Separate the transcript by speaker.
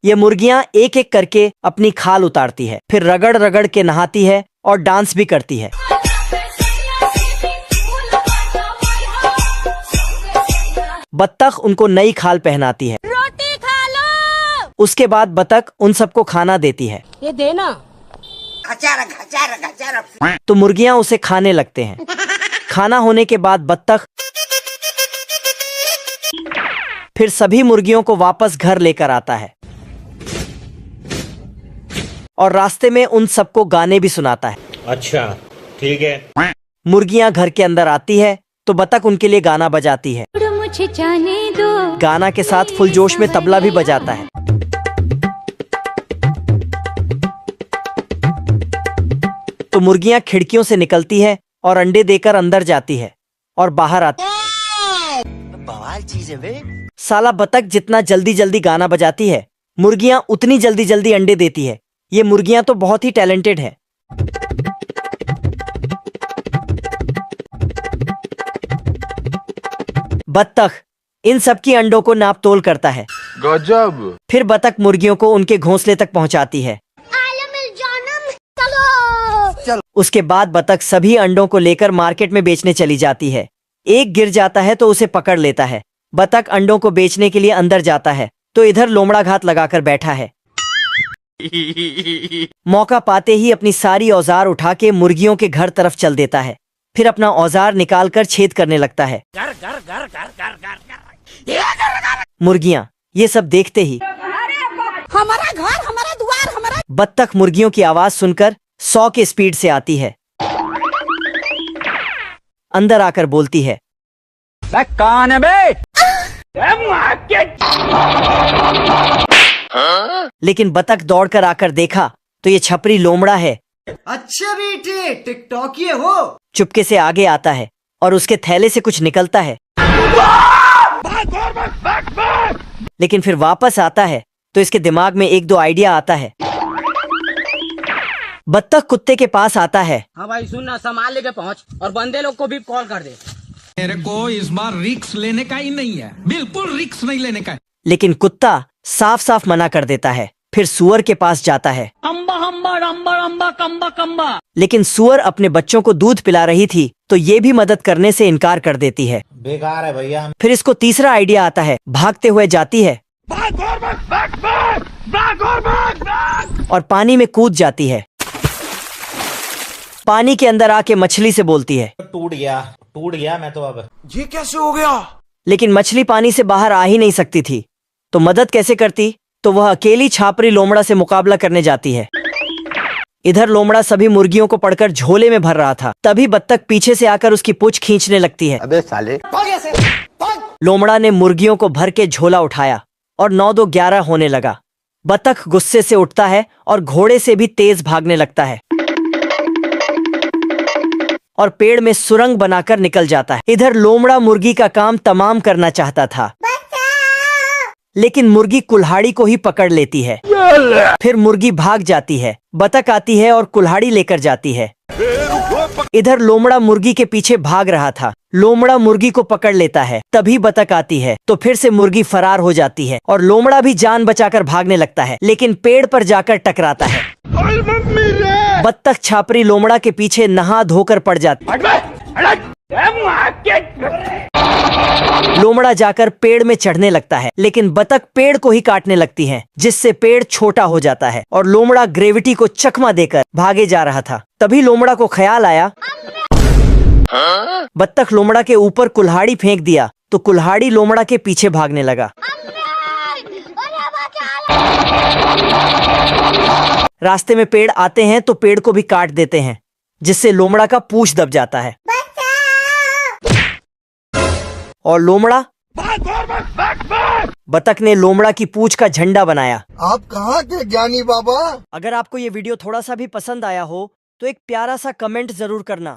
Speaker 1: ये मुर्गियां एक एक करके अपनी खाल उतारती है, फिर रगड़ रगड़ के नहाती है और डांस भी करती है। बत्तख उनको नई खाल पहनाती है।
Speaker 2: रोटी खा लो।
Speaker 1: उसके बाद बत्तख उन सबको खाना देती है।
Speaker 2: ये देना।
Speaker 1: तो मुर्गियां उसे खाने लगते हैं। खाना होने के बाद बत्तख फिर सभी मुर्गियों को वापस घर लेकर आता है और रास्ते में उन सबको गाने भी सुनाता है।
Speaker 3: अच्छा ठीक है।
Speaker 1: मुर्गियां घर के अंदर आती है तो बत्तख उनके लिए गाना बजाती है।
Speaker 2: मुझे जाने दो।
Speaker 1: गाना के साथ फुल जोश में तबला भी बजाता है। तो मुर्गियां खिड़कियों से निकलती है और अंडे देकर अंदर जाती है और बाहर आती है। बवाल चीज है बे। साला बत्तख जितना जल्दी जल्दी गाना बजाती है, मुर्गियां उतनी जल्दी जल्दी अंडे देती है। ये मुर्गियां तो बहुत ही टैलेंटेड है। बत्तख इन सब की अंडों को नाप तोल करता है।
Speaker 4: गजब।
Speaker 1: फिर बत्तख मुर्गियों को उनके घोंसले तक पहुंचाती है।
Speaker 2: चलो।
Speaker 1: उसके बाद बत्तख सभी अंडों को लेकर मार्केट में बेचने चली जाती है। एक गिर जाता है तो उसे पकड़ लेता है। बत्तख अंडों को बेचने के लिए अंदर जाता है तो इधर लोमड़ा घात लगाकर बैठा है। मौका पाते ही अपनी सारी औजार उठा के मुर्गियों के घर तरफ चल देता है। फिर अपना औजार निकालकर छेद करने लगता है। मुर्गियां ये सब देखते ही
Speaker 2: हमारा घर, हमारा द्वार, हमारा।
Speaker 1: बत्तख मुर्गियों की आवाज सुनकर 100 के स्पीड से आती है। अंदर आकर बोलती है,
Speaker 5: कौन है बे?
Speaker 1: लेकिन बत्तख दौड़कर आकर देखा तो ये छपरी लोमड़ा है।
Speaker 6: अच्छा बेटे, टिकटॉकी हो।
Speaker 1: चुपके से आगे आता है और उसके थैले से कुछ निकलता है। लेकिन फिर वापस आता है तो इसके दिमाग में एक दो आइडिया आता है। बत्तख कुत्ते के पास आता है।
Speaker 5: हाँ भाई सुन ना, सामान लेके पहुँच और बंदे लोग को भी कॉल कर दे।
Speaker 7: मेरे को इस बार रिक्स लेने का ही नहीं है, बिल्कुल रिक्स नहीं लेने का है।
Speaker 1: लेकिन कुत्ता साफ साफ मना कर देता है। फिर सुअर के पास जाता है।
Speaker 5: अम्बा अम्बा अम्बा अम्बा कम्बा कम्बा।
Speaker 1: लेकिन सुअर अपने बच्चों को दूध पिला रही थी तो ये भी मदद करने से इनकार कर देती है।
Speaker 3: बेकार है भैया।
Speaker 1: फिर इसको तीसरा आइडिया आता है। भागते हुए जाती है और पानी में कूद जाती है। पानी के अंदर आके मछली से बोलती है,
Speaker 3: टूट गया मैं तो अब।
Speaker 6: ये कैसे हो गया?
Speaker 1: लेकिन मछली पानी से बाहर आ ही नहीं सकती थी तो मदद कैसे करती। तो वह अकेली छापरी लोमड़ा से मुकाबला करने जाती है। इधर लोमड़ा सभी मुर्गियों को पकड़कर झोले में भर रहा था। तभी बत्तख पीछे से आकर उसकी पूंछ खींचने लगती है।
Speaker 4: अबे साले।
Speaker 1: लोमड़ा ने मुर्गियों को भर के झोला उठाया और 9-2-11 होने लगा। बत्तख गुस्से से उठता है और घोड़े से भी तेज भागने लगता है और पेड़ में सुरंग बनाकर निकल जाता है। इधर लोमड़ा मुर्गी का काम तमाम करना चाहता था, लेकिन मुर्गी कुल्हाड़ी को ही पकड़ लेती है। फिर मुर्गी भाग जाती है। बत्तख आती है और कुल्हाड़ी लेकर जाती है। इधर लोमड़ा मुर्गी के पीछे भाग रहा था। लोमड़ा मुर्गी को पकड़ लेता है। तभी बत्तख आती है तो फिर से मुर्गी फरार हो जाती है और लोमड़ा भी जान बचाकर भागने लगता है, लेकिन पेड़ पर जाकर टकराता है। बत्तख छापरी लोमड़ा के पीछे नहा धोकर पड़ जाती है। लोमड़ा जाकर पेड़ में चढ़ने लगता है, लेकिन बत्तख पेड़ को ही काटने लगती है, जिससे पेड़ छोटा हो जाता है और लोमड़ा ग्रेविटी को चकमा देकर भागे जा रहा था। तभी लोमड़ा को ख्याल आया। बत्तख लोमड़ा के ऊपर कुल्हाड़ी फेंक दिया तो कुल्हाड़ी लोमड़ा के पीछे भागने लगा। रास्ते में पेड़ आते हैं तो पेड़ को भी काट देते हैं, जिससे लोमड़ा का पूंछ दब जाता है और लोमड़ा बत्तख ने लोमड़ा की पूंछ का झंडा बनाया।
Speaker 6: आप कहाँ थे ज्ञानी बाबा?
Speaker 1: अगर आपको ये वीडियो थोड़ा सा भी पसंद आया हो तो एक प्यारा सा कमेंट जरूर करना।